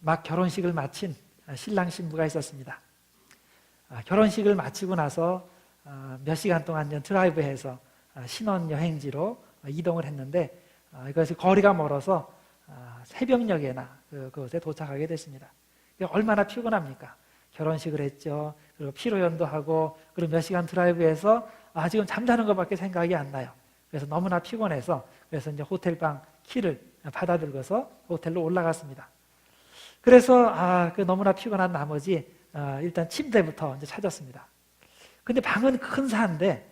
막 결혼식을 마친 신랑 신부가 있었습니다. 결혼식을 마치고 나서 몇 시간 동안 드라이브해서 신혼여행지로 이동을 했는데 이것이 거리가 멀어서 새벽녘에나 그곳에 도착하게 됐습니다. 얼마나 피곤합니까? 결혼식을 했죠. 그리고 피로연도 하고 그리고 몇 시간 드라이브해서 지금 잠자는 것밖에 생각이 안 나요. 그래서 너무나 피곤해서 그래서 이제 호텔방 키를 받아들고서 호텔로 올라갔습니다. 그래서 너무나 피곤한 나머지 일단 침대부터 이제 찾았습니다. 근데 방은 근사한데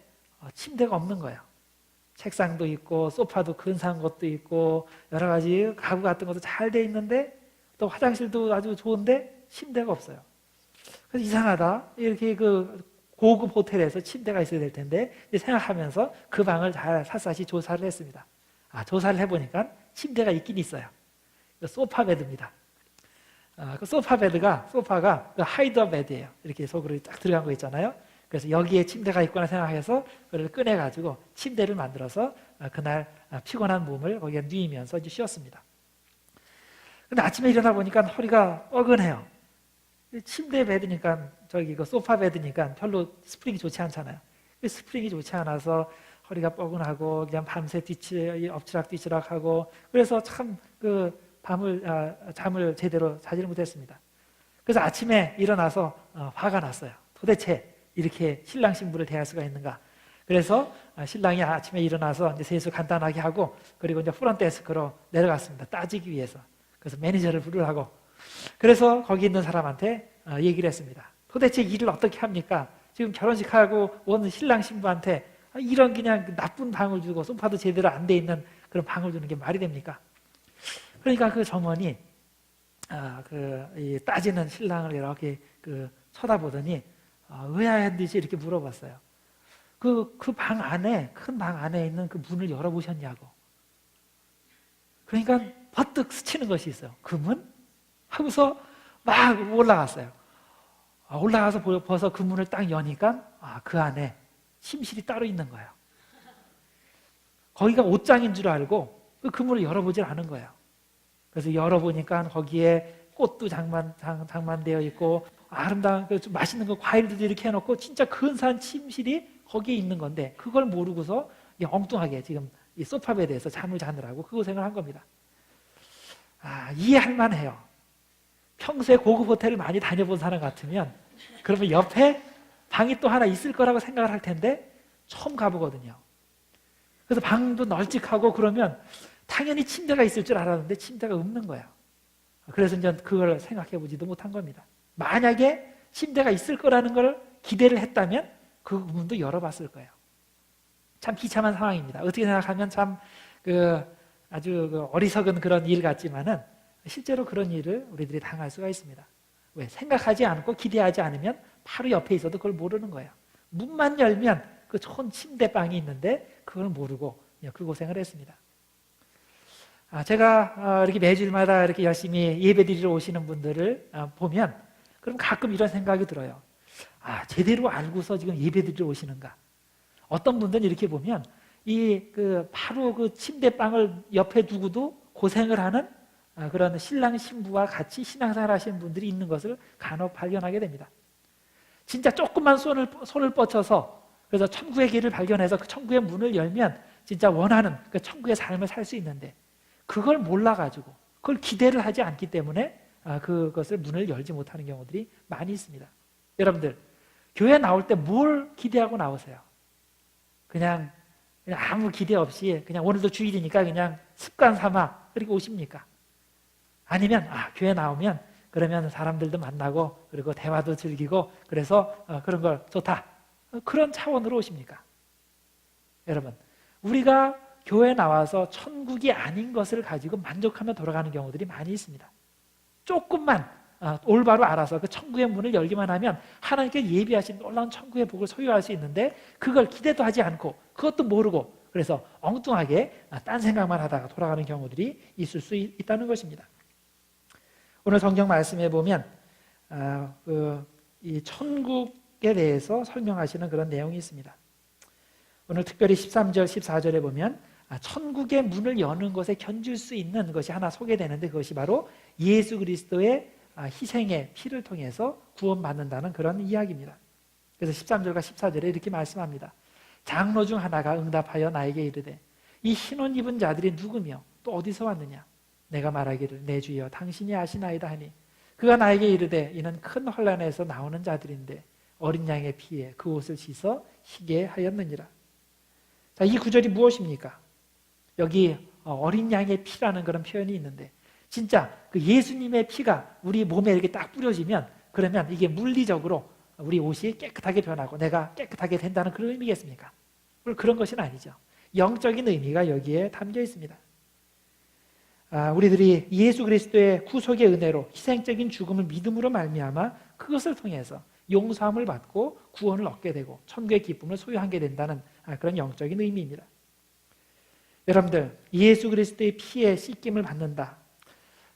침대가 없는 거예요. 책상도 있고 소파도 근사한 것도 있고 여러 가지 가구 같은 것도 잘 돼 있는데 또 화장실도 아주 좋은데 침대가 없어요. 그래서 이상하다. 이렇게 그 고급 호텔에서 침대가 있어야 될 텐데 생각하면서 그 방을 잘 샅샅이 조사를 했습니다. 조사를 해보니까 침대가 있긴 있어요. 소파 베드입니다. 그 소파가 그 하이더 베드예요. 이렇게 속으로 딱 들어간 거 있잖아요. 그래서 여기에 침대가 있구나 생각해서 그걸 꺼내가지고 침대를 만들어서 그날 피곤한 몸을 거기에 누이면서 이제 쉬었습니다. 근데 아침에 일어나 보니까 허리가 뻐근해요. 침대 베드니까 그 소파 베드니까 별로 스프링이 좋지 않잖아요. 스프링이 좋지 않아서 허리가 뻐근하고 그냥 밤새 엎치락뒤치락하고 그래서 참 잠을 제대로 자지를 못했습니다. 그래서 아침에 일어나서 화가 났어요. 도대체 이렇게 신랑 신부를 대할 수가 있는가? 그래서 신랑이 아침에 일어나서 이제 세수 간단하게 하고 그리고 이제 프론트데스크로 내려갔습니다. 따지기 위해서. 그래서 매니저를 부르라고. 그래서 거기 있는 사람한테 얘기를 했습니다. 도대체 일을 어떻게 합니까? 지금 결혼식하고 온 신랑 신부한테 이런 그냥 나쁜 방을 주고 소파도 제대로 안 돼 있는 그런 방을 주는 게 말이 됩니까? 그러니까 그 점원이 이 따지는 신랑을 이렇게 쳐다보더니 의아한 듯이 이렇게 물어봤어요. 그 방 안에 큰 방 안에 있는 그 문을 열어보셨냐고. 그러니까 버뜩 스치는 것이 있어요. 그 문? 하고서 막 올라갔어요. 올라가서 벌써 그 문을 딱 여니까 그 안에 침실이 따로 있는 거예요. 거기가 옷장인 줄 알고 그 문을 열어보질 않은 거예요. 그래서 열어보니까 거기에 꽃도 장만되어 있고 아름다운 좀 맛있는 거 과일들도 이렇게 해놓고 진짜 근사한 침실이 거기에 있는 건데 그걸 모르고서 엉뚱하게 지금 이 소파 베드에서 잠을 자느라고 그 고생을 한 겁니다. 이해할 만해요. 평소에 고급 호텔을 많이 다녀본 사람 같으면 그러면 옆에 방이 또 하나 있을 거라고 생각을 할 텐데 처음 가보거든요. 그래서 방도 널찍하고 그러면 당연히 침대가 있을 줄 알았는데 침대가 없는 거예요. 그래서 이제 그걸 생각해 보지도 못한 겁니다. 만약에 침대가 있을 거라는 걸 기대를 했다면 그 문도 열어봤을 거예요. 참 비참한 상황입니다. 어떻게 생각하면 참 아주 어리석은 그런 일 같지만은 실제로 그런 일을 우리들이 당할 수가 있습니다. 왜? 생각하지 않고 기대하지 않으면 바로 옆에 있어도 그걸 모르는 거예요. 문만 열면 그 좋은 침대방이 있는데 그걸 모르고 그 고생을 했습니다. 제가 이렇게 매주일마다 이렇게 열심히 예배드리러 오시는 분들을 보면 그럼 가끔 이런 생각이 들어요. 제대로 알고서 지금 예배드리러 오시는가? 어떤 분들은 이렇게 보면 바로 그 침대방을 옆에 두고도 고생을 하는 그런 신랑 신부와 같이 신앙생활 하시는 분들이 있는 것을 간혹 발견하게 됩니다. 진짜 조금만 손을 뻗쳐서 그래서 천국의 길을 발견해서 그 천국의 문을 열면 진짜 원하는 그 천국의 삶을 살 수 있는데 그걸 몰라가지고 그걸 기대를 하지 않기 때문에 그것을 문을 열지 못하는 경우들이 많이 있습니다. 여러분들 교회 나올 때 뭘 기대하고 나오세요? 그냥 아무 기대 없이 그냥 오늘도 주일이니까 그냥 습관 삼아 그렇게 오십니까? 아니면 교회 나오면 그러면 사람들도 만나고 그리고 대화도 즐기고 그래서 그런 걸 좋다 그런 차원으로 오십니까? 여러분 우리가 교회 나와서 천국이 아닌 것을 가지고 만족하며 돌아가는 경우들이 많이 있습니다. 조금만 올바로 알아서 그 천국의 문을 열기만 하면 하나님께 예비하신 놀라운 천국의 복을 소유할 수 있는데 그걸 기대도 하지 않고 그것도 모르고 그래서 엉뚱하게 딴 생각만 하다가 돌아가는 경우들이 있을 수 있다는 것입니다. 오늘 성경 말씀에 보면 이 천국에 대해서 설명하시는 그런 내용이 있습니다. 오늘 특별히 13절, 14절에 보면 천국의 문을 여는 것에 견줄 수 있는 것이 하나 소개되는데, 그것이 바로 예수 그리스도의 희생의 피를 통해서 구원받는다는 그런 이야기입니다. 그래서 13절과 14절에 이렇게 말씀합니다. 장로 중 하나가 응답하여 나에게 이르되 이 흰 옷 입은 자들이 누구며 또 어디서 왔느냐? 내가 말하기를 내 주여 당신이 아시나이다 하니 그가 나에게 이르되 이는 큰 환난에서 나오는 자들인데 어린 양의 피에 그 옷을 씻어 희게 하였느니라. 자, 이 구절이 무엇입니까? 여기 어린 양의 피라는 그런 표현이 있는데, 진짜 그 예수님의 피가 우리 몸에 이렇게 딱 뿌려지면 그러면 이게 물리적으로 우리 옷이 깨끗하게 변하고 내가 깨끗하게 된다는 그런 의미겠습니까? 물론 그런 것은 아니죠. 영적인 의미가 여기에 담겨 있습니다. 우리들이 예수 그리스도의 구속의 은혜로 희생적인 죽음을 믿음으로 말미암아 그것을 통해서 용서함을 받고 구원을 얻게 되고 천국의 기쁨을 소유하게 된다는 그런 영적인 의미입니다. 여러분들, 예수 그리스도의 피에 씻김을 받는다.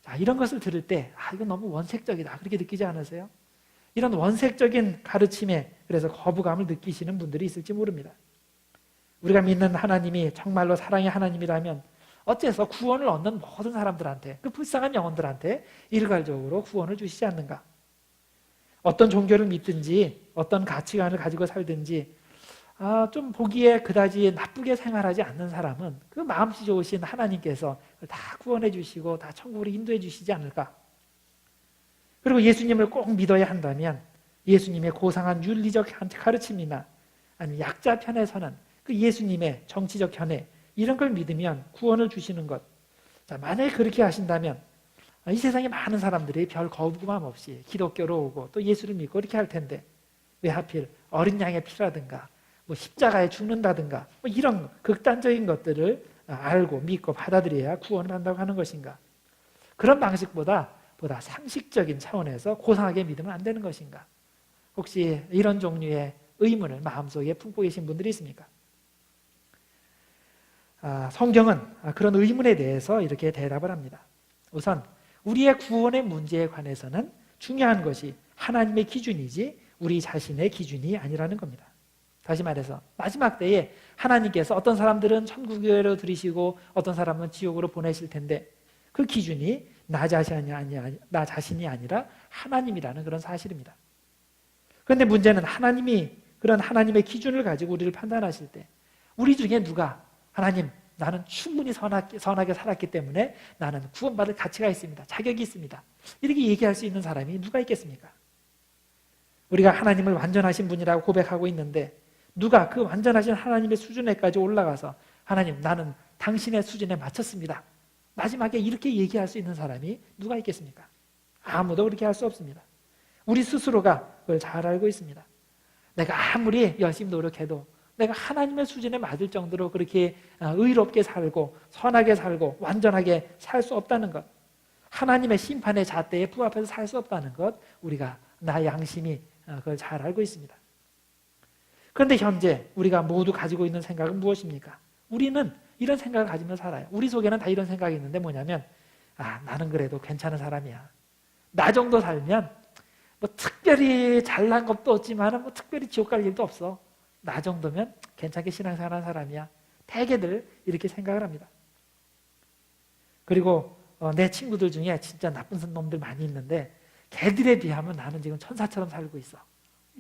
자, 이런 것을 들을 때 이건 너무 원색적이다 그렇게 느끼지 않으세요? 이런 원색적인 가르침에 그래서 거부감을 느끼시는 분들이 있을지 모릅니다. 우리가 믿는 하나님이 정말로 사랑의 하나님이라면 어째서 구원을 얻는 모든 사람들한테, 그 불쌍한 영혼들한테 일괄적으로 구원을 주시지 않는가? 어떤 종교를 믿든지 어떤 가치관을 가지고 살든지 좀 보기에 그다지 나쁘게 생활하지 않는 사람은 그 마음씨 좋으신 하나님께서 다 구원해 주시고 다 천국으로 인도해 주시지 않을까? 그리고 예수님을 꼭 믿어야 한다면 예수님의 고상한 윤리적 가르침이나 아니면 약자 편에서는 그 예수님의 정치적 견해 이런 걸 믿으면 구원을 주시는 것. 자, 만약에 그렇게 하신다면 이 세상에 많은 사람들이 별 거부감 없이 기독교로 오고 또 예수를 믿고 이렇게 할 텐데 왜 하필 어린 양의 피라든가 십자가에 죽는다든가 이런 극단적인 것들을 알고 믿고 받아들여야 구원을 한다고 하는 것인가? 그런 방식보다 상식적인 차원에서 고상하게 믿으면 안 되는 것인가? 혹시 이런 종류의 의문을 마음속에 품고 계신 분들이 있습니까? 성경은 그런 의문에 대해서 이렇게 대답을 합니다. 우선 우리의 구원의 문제에 관해서는 중요한 것이 하나님의 기준이지 우리 자신의 기준이 아니라는 겁니다. 다시 말해서 마지막 때에 하나님께서 어떤 사람들은 천국으로 들이시고 어떤 사람은 지옥으로 보내실 텐데 그 기준이 나 자신이 아니라 하나님이라는 그런 사실입니다. 그런데 문제는 하나님이 그런 하나님의 기준을 가지고 우리를 판단하실 때 우리 중에 누가 하나님, 나는 충분히 선하게 살았기 때문에 나는 구원받을 가치가 있습니다. 자격이 있습니다. 이렇게 얘기할 수 있는 사람이 누가 있겠습니까? 우리가 하나님을 완전하신 분이라고 고백하고 있는데 누가 그 완전하신 하나님의 수준에까지 올라가서 하나님, 나는 당신의 수준에 맞췄습니다. 마지막에 이렇게 얘기할 수 있는 사람이 누가 있겠습니까? 아무도 그렇게 할 수 없습니다. 우리 스스로가 그걸 잘 알고 있습니다. 내가 아무리 열심히 노력해도 내가 하나님의 수준에 맞을 정도로 그렇게 의롭게 살고 선하게 살고 완전하게 살 수 없다는 것, 하나님의 심판의 잣대에 부합해서 살 수 없다는 것, 우리가 나 양심이 그걸 잘 알고 있습니다. 그런데 현재 우리가 모두 가지고 있는 생각은 무엇입니까? 우리는 이런 생각을 가지며 살아요. 우리 속에는 다 이런 생각이 있는데 뭐냐면 나는 그래도 괜찮은 사람이야. 나 정도 살면 특별히 잘난 것도 없지만 특별히 지옥 갈 일도 없어. 나 정도면 괜찮게 신앙생활하는 사람이야. 대개들 이렇게 생각을 합니다. 그리고 내 친구들 중에 진짜 나쁜 놈들 많이 있는데 걔들에 비하면 나는 지금 천사처럼 살고 있어.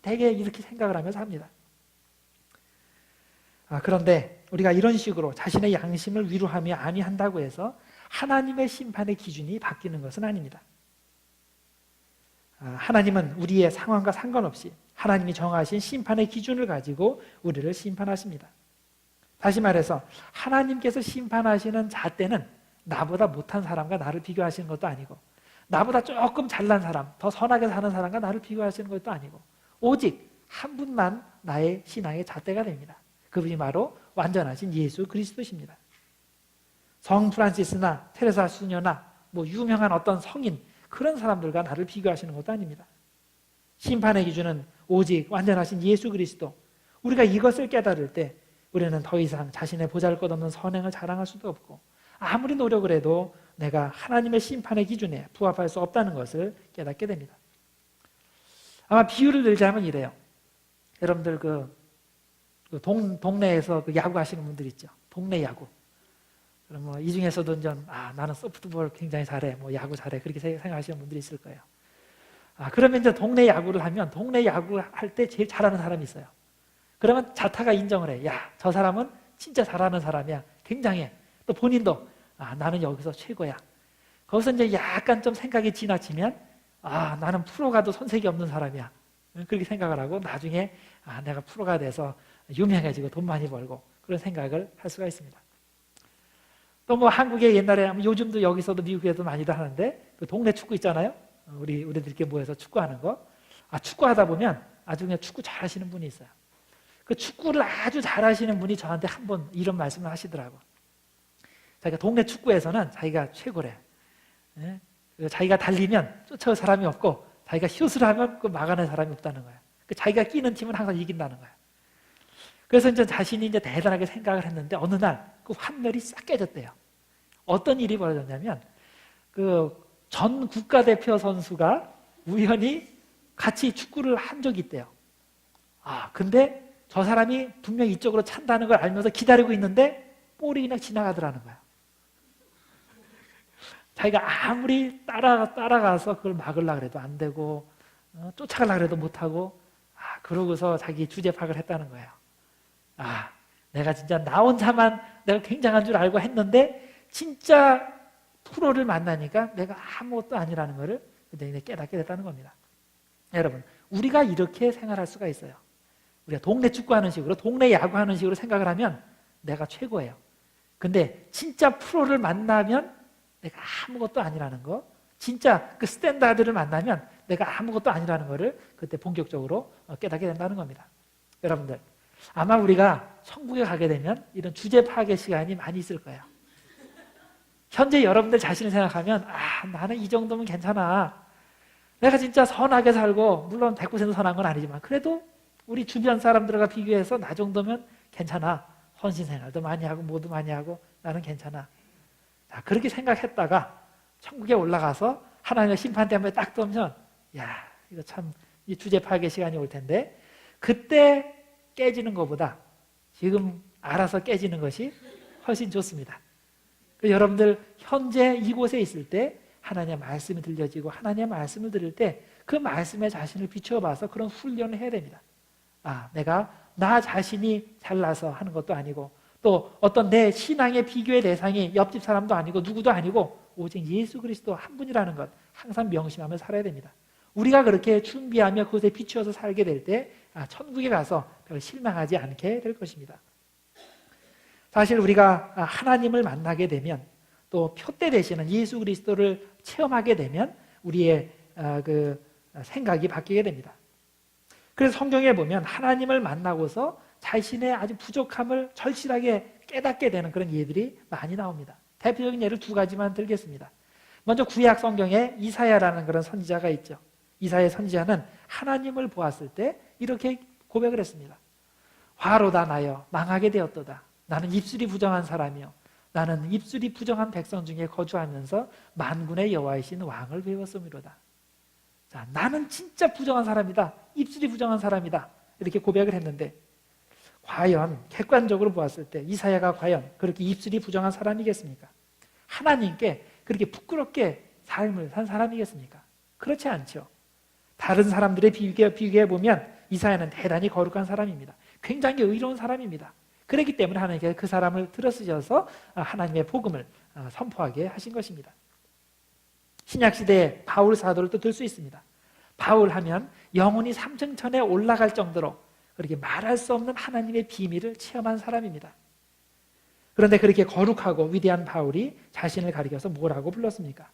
대개 이렇게 생각을 하면서 합니다. 그런데 우리가 이런 식으로 자신의 양심을 위로하며 아니한다고 해서 하나님의 심판의 기준이 바뀌는 것은 아닙니다. 하나님은 우리의 상황과 상관없이 하나님이 정하신 심판의 기준을 가지고 우리를 심판하십니다. 다시 말해서 하나님께서 심판하시는 잣대는 나보다 못한 사람과 나를 비교하시는 것도 아니고 나보다 조금 잘난 사람, 더 선하게 사는 사람과 나를 비교하시는 것도 아니고 오직 한 분만 나의 신앙의 잣대가 됩니다. 그분이 바로 완전하신 예수 그리스도십니다. 성 프란시스나 테레사 수녀나 유명한 어떤 성인 그런 사람들과 나를 비교하시는 것도 아닙니다. 심판의 기준은 오직 완전하신 예수 그리스도. 우리가 이것을 깨달을 때 우리는 더 이상 자신의 보잘것없는 선행을 자랑할 수도 없고 아무리 노력을 해도 내가 하나님의 심판의 기준에 부합할 수 없다는 것을 깨닫게 됩니다. 아마 비유를 들자면 이래요. 여러분들 동네에서 야구 하시는 분들 있죠. 동네 야구. 그럼 뭐 이 중에서도 좀 나는 소프트볼 굉장히 잘해, 뭐 야구 잘해 그렇게 생각하시는 분들이 있을 거예요. 그러면 이제 동네 야구를 하면 동네 야구 할 때 제일 잘하는 사람이 있어요. 그러면 자타가 인정을 해. 야, 저 사람은 진짜 잘하는 사람이야. 굉장해. 또 본인도 나는 여기서 최고야. 거기서 이제 약간 좀 생각이 지나치면 나는 프로 가도 손색이 없는 사람이야. 그렇게 생각을 하고 나중에 내가 프로가 돼서 유명해지고 돈 많이 벌고 그런 생각을 할 수가 있습니다. 또 뭐 한국에 옛날에 요즘도 여기서도 미국에도 많이들 하는데 그 동네 축구 있잖아요. 우리들끼리 모여서 축구하는 거. 축구하다 보면 나중에 축구 잘하시는 분이 있어요. 그 축구를 아주 잘하시는 분이 저한테 한 번 이런 말씀을 하시더라고. 자기가 동네 축구에서는 자기가 최고래. 예? 자기가 달리면 쫓아올 사람이 없고 자기가 슛을 하면 그 막아낼 사람이 없다는 거야. 자기가 끼는 팀은 항상 이긴다는 거야. 그래서 이제 자신이 이제 대단하게 생각을 했는데 어느 날 그 환멸이 싹 깨졌대요. 어떤 일이 벌어졌냐면 그 전 국가대표 선수가 우연히 같이 축구를 한 적이 있대요. 근데 저 사람이 분명히 이쪽으로 찬다는 걸 알면서 기다리고 있는데 볼이 그냥 지나가더라는 거야. 자기가 아무리 따라가서 그걸 막으려고 해도 안 되고 쫓아가려고 해도 못하고 그러고서 자기 주제 파악을 했다는 거예요. 내가 진짜 나 혼자만 내가 굉장한 줄 알고 했는데 진짜 프로를 만나니까 내가 아무것도 아니라는 것을 그때 깨닫게 됐다는 겁니다. 여러분, 우리가 이렇게 생활할 수가 있어요. 우리가 동네 축구하는 식으로 동네 야구하는 식으로 생각을 하면 내가 최고예요. 근데 진짜 프로를 만나면 내가 아무것도 아니라는 거, 진짜 그 스탠다드를 만나면 내가 아무것도 아니라는 것을 그때 본격적으로 깨닫게 된다는 겁니다. 여러분들, 아마 우리가 천국에 가게 되면 이런 주제 파악의 시간이 많이 있을 거예요. 현재 여러분들 자신을 생각하면 나는 이 정도면 괜찮아. 내가 진짜 선하게 살고 물론 100% 선한 건 아니지만 그래도 우리 주변 사람들과 비교해서 나 정도면 괜찮아. 헌신생활도 많이 하고 뭐도 많이 하고 나는 괜찮아. 그렇게 생각했다가 천국에 올라가서 하나님의 심판 때문에 딱 떠면 이거 참 이 주제 파악의 시간이 올 텐데 그때 깨지는 것보다 지금 알아서 깨지는 것이 훨씬 좋습니다. 여러분들 현재 이곳에 있을 때 하나님의 말씀이 들려지고 하나님의 말씀을 들을 때 그 말씀에 자신을 비춰봐서 그런 훈련을 해야 됩니다. 내가 나 자신이 잘나서 하는 것도 아니고 또 어떤 내 신앙의 비교의 대상이 옆집 사람도 아니고 누구도 아니고 오직 예수 그리스도 한 분이라는 것 항상 명심하며 살아야 됩니다. 우리가 그렇게 준비하며 그것에 비추어서 살게 될 때 천국에 가서 별 실망하지 않게 될 것입니다. 사실 우리가 하나님을 만나게 되면 또 표대 되시는 예수 그리스도를 체험하게 되면 우리의 그 생각이 바뀌게 됩니다. 그래서 성경에 보면 하나님을 만나고서 자신의 아주 부족함을 절실하게 깨닫게 되는 그런 예들이 많이 나옵니다. 대표적인 예를 두 가지만 들겠습니다. 먼저 구약 성경에 이사야라는 그런 선지자가 있죠. 이사야 선지자는 하나님을 보았을 때 이렇게 고백을 했습니다. 화로다 나여 망하게 되었도다. 나는 입술이 부정한 사람이요 나는 입술이 부정한 백성 중에 거주하면서 만군의 여호와이신 왕을 배웠음이로다. 나는 진짜 부정한 사람이다. 입술이 부정한 사람이다. 이렇게 고백을 했는데 과연 객관적으로 보았을 때 이사야가 과연 그렇게 입술이 부정한 사람이겠습니까? 하나님께 그렇게 부끄럽게 삶을 산 사람이겠습니까? 그렇지 않죠. 다른 사람들의 비교해 보면 이사야는 대단히 거룩한 사람입니다. 굉장히 의로운 사람입니다. 그렇기 때문에 하나님께서 그 사람을 들어쓰셔서 하나님의 복음을 선포하게 하신 것입니다. 신약시대의 바울 사도를 또 들 수 있습니다. 바울 하면 영혼이 삼층천에 올라갈 정도로 그렇게 말할 수 없는 하나님의 비밀을 체험한 사람입니다. 그런데 그렇게 거룩하고 위대한 바울이 자신을 가리켜서 뭐라고 불렀습니까?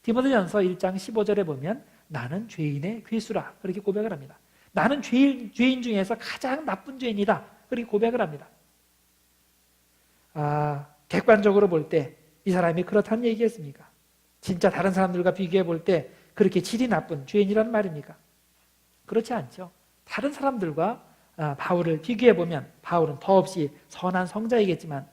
디모데전서 1장 15절에 보면 나는 죄인의 괴수라 그렇게 고백을 합니다. 나는 죄인 중에서 가장 나쁜 죄인이다 그렇게 고백을 합니다. 객관적으로 볼 때 이 사람이 그렇다는 얘기겠습니까? 진짜 다른 사람들과 비교해 볼 때 그렇게 질이 나쁜 죄인이란 말입니까? 그렇지 않죠. 다른 사람들과 바울을 비교해 보면 바울은 더없이 선한 성자이겠지만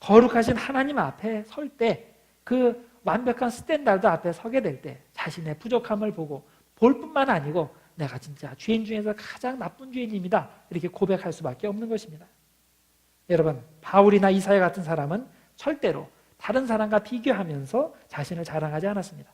거룩하신 하나님 앞에 설 때 그 완벽한 스탠다드 앞에 서게 될 때 자신의 부족함을 보고 볼 뿐만 아니고 내가 진짜 죄인 중에서 가장 나쁜 죄인입니다. 이렇게 고백할 수밖에 없는 것입니다. 여러분, 바울이나 이사야 같은 사람은 절대로 다른 사람과 비교하면서 자신을 자랑하지 않았습니다.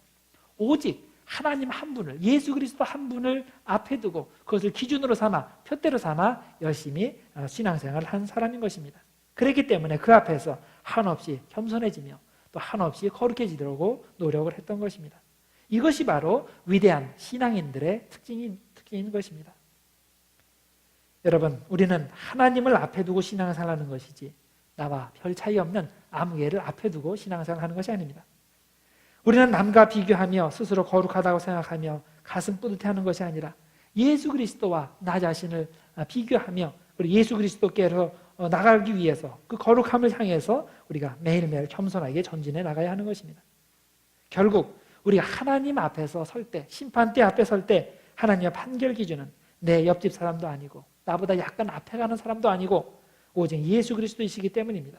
오직 하나님 한 분을, 예수 그리스도 한 분을 앞에 두고 그것을 기준으로 삼아, 표대로 삼아 열심히 신앙생활을 한 사람인 것입니다. 그렇기 때문에 그 앞에서 한없이 겸손해지며 또 한없이 거룩해지려고 노력을 했던 것입니다. 이것이 바로 위대한 신앙인들의 특징인 것입니다. 여러분, 우리는 하나님을 앞에 두고 신앙생활하는 것이지 나와 별 차이 없는 아무 개를 앞에 두고 신앙생활하는 것이 아닙니다. 우리는 남과 비교하며 스스로 거룩하다고 생각하며 가슴 뿌듯해하는 것이 아니라 예수 그리스도와 나 자신을 비교하며 그리고 예수 그리스도께로 나가기 위해서 그 거룩함을 향해서 우리가 매일매일 겸손하게 전진해 나가야 하는 것입니다. 결국 우리가 하나님 앞에서 설 때, 심판대 앞에 설 때 하나님의 판결 기준은 내 옆집 사람도 아니고 나보다 약간 앞에 가는 사람도 아니고 오직 예수 그리스도이시기 때문입니다.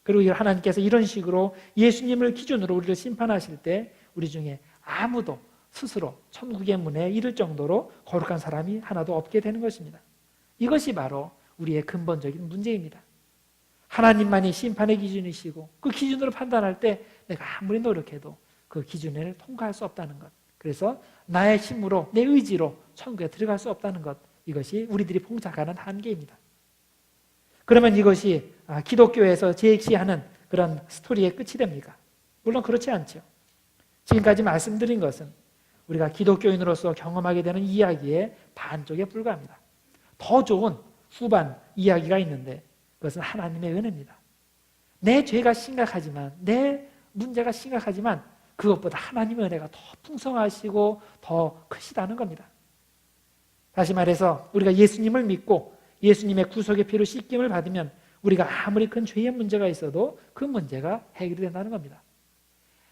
그리고 하나님께서 이런 식으로 예수님을 기준으로 우리를 심판하실 때 우리 중에 아무도 스스로 천국의 문에 이를 정도로 거룩한 사람이 하나도 없게 되는 것입니다. 이것이 바로 우리의 근본적인 문제입니다. 하나님만이 심판의 기준이시고 그 기준으로 판단할 때 내가 아무리 노력해도 그 기준을 통과할 수 없다는 것. 그래서 나의 힘으로 내 의지로 천국에 들어갈 수 없다는 것. 이것이 우리들이 봉착하는 한계입니다. 그러면 이것이 기독교에서 제시하는 그런 스토리의 끝이 됩니까? 물론 그렇지 않죠. 지금까지 말씀드린 것은 우리가 기독교인으로서 경험하게 되는 이야기의 반쪽에 불과합니다. 더 좋은 후반 이야기가 있는데 그것은 하나님의 은혜입니다. 내 죄가 심각하지만 내 문제가 심각하지만 그것보다 하나님의 은혜가 더 풍성하시고 더 크시다는 겁니다. 다시 말해서 우리가 예수님을 믿고 예수님의 구속의 피로 씻김을 받으면 우리가 아무리 큰 죄의 문제가 있어도 그 문제가 해결이 된다는 겁니다.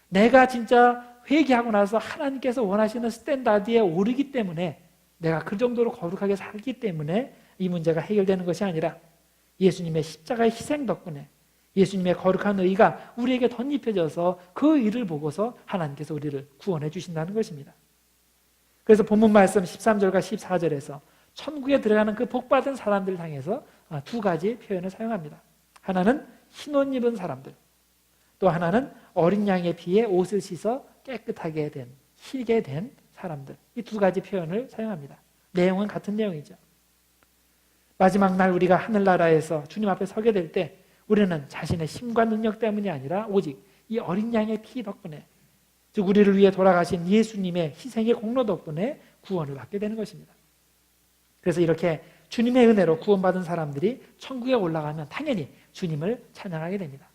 내가 진짜 회개하고 나서 하나님께서 원하시는 스탠다드에 오르기 때문에 내가 그 정도로 거룩하게 살기 때문에 이 문제가 해결되는 것이 아니라 예수님의 십자가의 희생 덕분에 예수님의 거룩한 의가 우리에게 덧입혀져서 그 일을 보고서 하나님께서 우리를 구원해 주신다는 것입니다. 그래서 본문 말씀 13절과 14절에서 천국에 들어가는 그 복받은 사람들을 향해서 두 가지 표현을 사용합니다. 하나는 흰옷 입은 사람들, 또 하나는 어린 양의 피에 옷을 씻어 깨끗하게 된, 희게 된 사람들. 이 두 가지 표현을 사용합니다. 내용은 같은 내용이죠. 마지막 날 우리가 하늘나라에서 주님 앞에 서게 될 때 우리는 자신의 힘과 능력 때문이 아니라 오직 이 어린 양의 피 덕분에, 즉 우리를 위해 돌아가신 예수님의 희생의 공로 덕분에 구원을 받게 되는 것입니다. 그래서 이렇게 주님의 은혜로 구원받은 사람들이 천국에 올라가면 당연히 주님을 찬양하게 됩니다.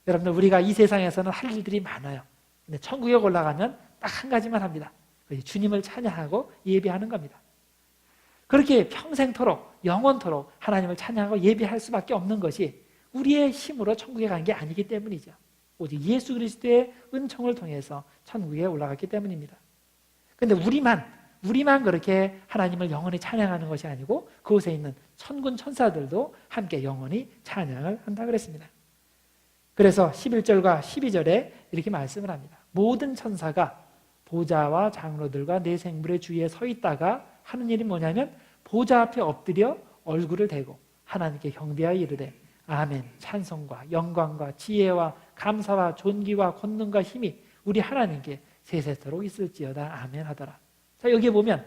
여러분들, 우리가 이 세상에서는 할 일들이 많아요. 근데 천국에 올라가면 딱 한 가지만 합니다. 주님을 찬양하고 예배하는 겁니다. 그렇게 평생토록 영원토록 하나님을 찬양하고 예배할 수밖에 없는 것이 우리의 힘으로 천국에 간 게 아니기 때문이죠. 오직 예수 그리스도의 은총을 통해서 천국에 올라갔기 때문입니다. 그런데 우리만 그렇게 하나님을 영원히 찬양하는 것이 아니고 그곳에 있는 천군 천사들도 함께 영원히 찬양을 한다 그랬습니다. 그래서 11절과 12절에 이렇게 말씀을 합니다. 모든 천사가 보좌와 장로들과 네 생물의 주위에 서 있다가 하는 일이 뭐냐면 보좌 앞에 엎드려 얼굴을 대고 하나님께 경배하여 이르되 아멘, 찬송과 영광과 지혜와 감사와 존귀와 권능과 힘이 우리 하나님께 세세토록 있을지어다 아멘 하더라. 자, 여기에 보면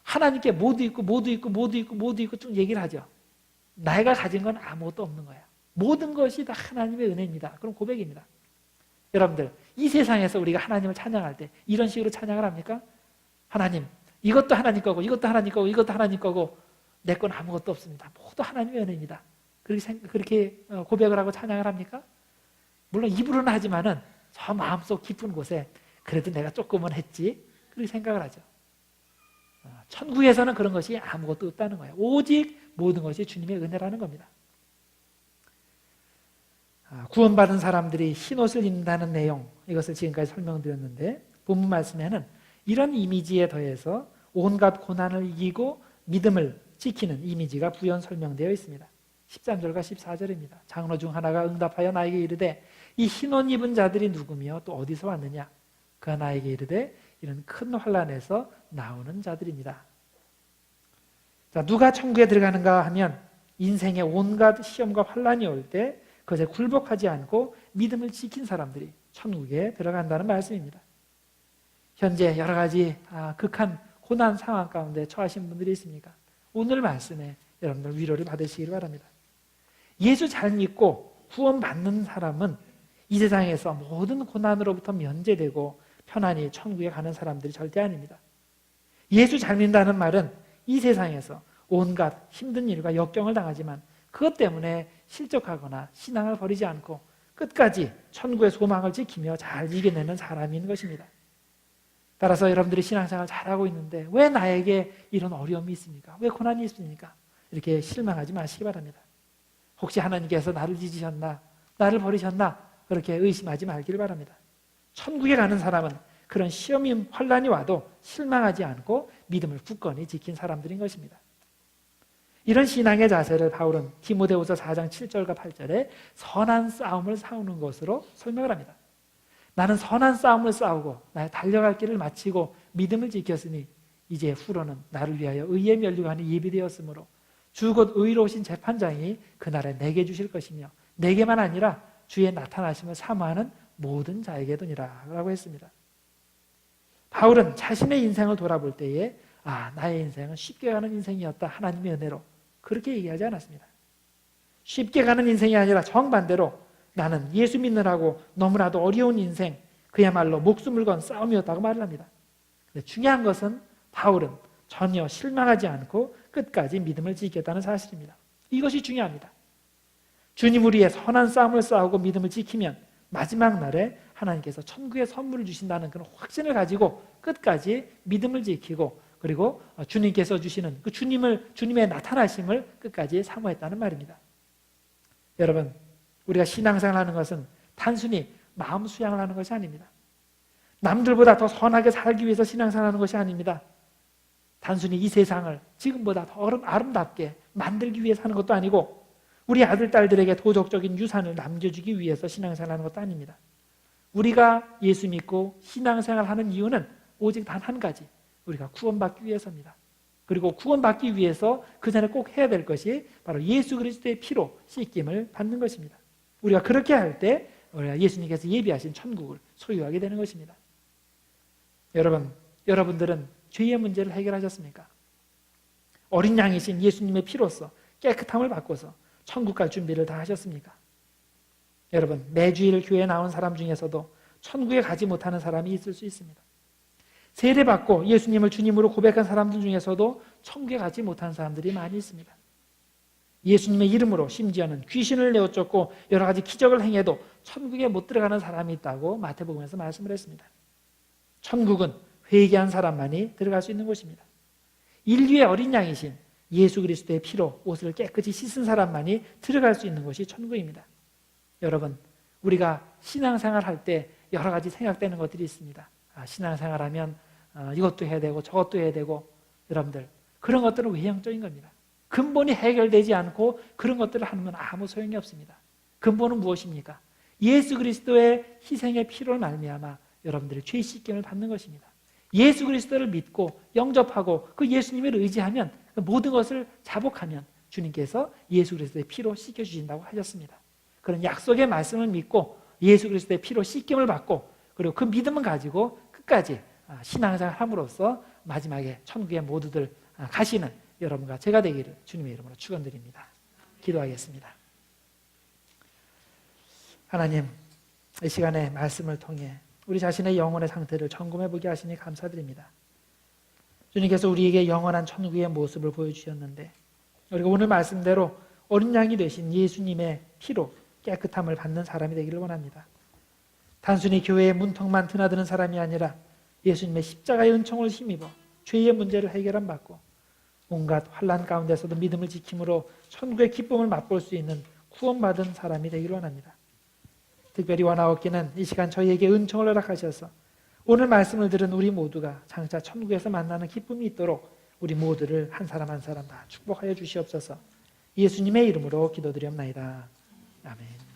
하나님께 모두 있고 모두 있고 모두 있고 모두 있고 쭉 얘기를 하죠. 내가 가진 건 아무것도 없는 거야. 모든 것이 다 하나님의 은혜입니다. 그럼 고백입니다. 여러분들, 이 세상에서 우리가 하나님을 찬양할 때 이런 식으로 찬양을 합니까? 하나님, 이것도 하나님 거고 이것도 하나님 거고 이것도 하나님 거고 내 건 아무것도 없습니다. 모두 하나님의 은혜입니다. 그렇게 고백을 하고 찬양을 합니까? 물론 입으로는 하지만은 저 마음속 깊은 곳에 그래도 내가 조금은 했지 그렇게 생각을 하죠. 천국에서는 그런 것이 아무것도 없다는 거예요. 오직 모든 것이 주님의 은혜라는 겁니다. 구원받은 사람들이 흰옷을 입는다는 내용, 이것을 지금까지 설명드렸는데 본문 말씀에는 이런 이미지에 더해서 온갖 고난을 이기고 믿음을 지키는 이미지가 부연 설명되어 있습니다. 13절과 14절입니다. 장로 중 하나가 응답하여 나에게 이르되 이 흰옷 입은 자들이 누구며 또 어디서 왔느냐? 그가 나에게 이르되 이런 큰 환난에서 나오는 자들입니다. 자, 누가 천국에 들어가는가 하면 인생의 온갖 시험과 환난이 올 때 그것에 굴복하지 않고 믿음을 지킨 사람들이 천국에 들어간다는 말씀입니다. 현재 여러 가지 극한 고난 상황 가운데 처하신 분들이 있습니까? 오늘 말씀에 여러분들 위로를 받으시길 바랍니다. 예수 잘 믿고 구원받는 사람은 이 세상에서 모든 고난으로부터 면제되고 편안히 천국에 가는 사람들이 절대 아닙니다. 예수 잘 믿는다는 말은 이 세상에서 온갖 힘든 일과 역경을 당하지만 그것 때문에 실족하거나 신앙을 버리지 않고 끝까지 천국의 소망을 지키며 잘 이겨내는 사람인 것입니다. 따라서 여러분들이 신앙생활 잘하고 있는데 왜 나에게 이런 어려움이 있습니까? 왜 고난이 있습니까? 이렇게 실망하지 마시기 바랍니다. 혹시 하나님께서 나를 잊으셨나? 나를 버리셨나? 그렇게 의심하지 말기를 바랍니다. 천국에 가는 사람은 그런 시험이 환난이 와도 실망하지 않고 믿음을 굳건히 지킨 사람들인 것입니다. 이런 신앙의 자세를 바울은 디모데후서 4장 7절과 8절에 선한 싸움을 싸우는 것으로 설명을 합니다. 나는 선한 싸움을 싸우고 나의 달려갈 길을 마치고 믿음을 지켰으니 이제 후로는 나를 위하여 의의 면류관이 예비되었으므로 주 곧 의로우신 재판장이 그날에 내게 주실 것이며 내게만 아니라 주의 나타나심을 사모하는 모든 자에게도니라 라고 했습니다. 바울은 자신의 인생을 돌아볼 때에 나의 인생은 쉽게 가는 인생이었다, 하나님의 은혜로, 그렇게 얘기하지 않았습니다. 쉽게 가는 인생이 아니라 정반대로 나는 예수 믿느라고 너무나도 어려운 인생, 그야말로 목숨을 건 싸움이었다고 말을 합니다. 근데 중요한 것은 바울은 전혀 실망하지 않고 끝까지 믿음을 지켰다는 사실입니다. 이것이 중요합니다. 주님을 위해 선한 싸움을 싸우고 믿음을 지키면 마지막 날에 하나님께서 천국의 선물을 주신다는 그런 확신을 가지고 끝까지 믿음을 지키고 그리고 주님께서 주시는 그 주님의 나타나심을 끝까지 사모했다는 말입니다. 여러분, 우리가 신앙생활을 하는 것은 단순히 마음 수양을 하는 것이 아닙니다. 남들보다 더 선하게 살기 위해서 신앙생활을 하는 것이 아닙니다. 단순히 이 세상을 지금보다 더 아름답게 만들기 위해서 하는 것도 아니고 우리 아들, 딸들에게 도덕적인 유산을 남겨주기 위해서 신앙생활을 하는 것도 아닙니다. 우리가 예수 믿고 신앙생활을 하는 이유는 오직 단 한 가지, 우리가 구원받기 위해서입니다. 그리고 구원받기 위해서 그 전에 꼭 해야 될 것이 바로 예수 그리스도의 피로 씻김을 받는 것입니다. 우리가 그렇게 할 때 예수님께서 예비하신 천국을 소유하게 되는 것입니다. 여러분들은 죄의 문제를 해결하셨습니까? 어린 양이신 예수님의 피로써 깨끗함을 받고서 천국 갈 준비를 다 하셨습니까? 여러분, 매주일 교회에 나온 사람 중에서도 천국에 가지 못하는 사람이 있을 수 있습니다. 세례받고 예수님을 주님으로 고백한 사람들 중에서도 천국에 가지 못하는 사람들이 많이 있습니다. 예수님의 이름으로 심지어는 귀신을 내어쫓고 여러 가지 기적을 행해도 천국에 못 들어가는 사람이 있다고 마태복음에서 말씀을 했습니다. 천국은 회개한 사람만이 들어갈 수 있는 곳입니다. 인류의 어린 양이신 예수 그리스도의 피로 옷을 깨끗이 씻은 사람만이 들어갈 수 있는 곳이 천국입니다. 여러분, 우리가 신앙생활 할 때 여러 가지 생각되는 것들이 있습니다. 신앙생활하면 이것도 해야 되고 저것도 해야 되고, 여러분들 그런 것들은 외형적인 겁니다. 근본이 해결되지 않고 그런 것들을 하면 아무 소용이 없습니다. 근본은 무엇입니까? 예수 그리스도의 희생의 피로 말미암아 여러분들의 죄 씻김을 받는 것입니다. 예수 그리스도를 믿고 영접하고 그 예수님을 의지하면 모든 것을 자복하면 주님께서 예수 그리스도의 피로 씻겨주신다고 하셨습니다. 그런 약속의 말씀을 믿고 예수 그리스도의 피로 씻김을 받고 그리고 그 믿음을 가지고 끝까지 신앙생활을 함으로써 마지막에 천국에 모두들 가시는 여러분과 제가 되기를 주님의 이름으로 축원드립니다. 기도하겠습니다. 하나님, 이 시간에 말씀을 통해 우리 자신의 영혼의 상태를 점검해 보게 하시니 감사드립니다. 주님께서 우리에게 영원한 천국의 모습을 보여주셨는데 우리가 오늘 말씀대로 어린 양이 되신 예수님의 피로 깨끗함을 받는 사람이 되기를 원합니다. 단순히 교회의 문턱만 드나드는 사람이 아니라 예수님의 십자가의 은총을 힘입어 죄의 문제를 해결함 받고 온갖 환난 가운데서도 믿음을 지킴으로 천국의 기쁨을 맛볼 수 있는 구원받은 사람이 되기를 원합니다. 특별히 원하옵기는 이 시간 저희에게 은총을 허락하셔서 오늘 말씀을 들은 우리 모두가 장차 천국에서 만나는 기쁨이 있도록 우리 모두를 한 사람 한 사람 다 축복하여 주시옵소서. 예수님의 이름으로 기도드리옵나이다. 아멘.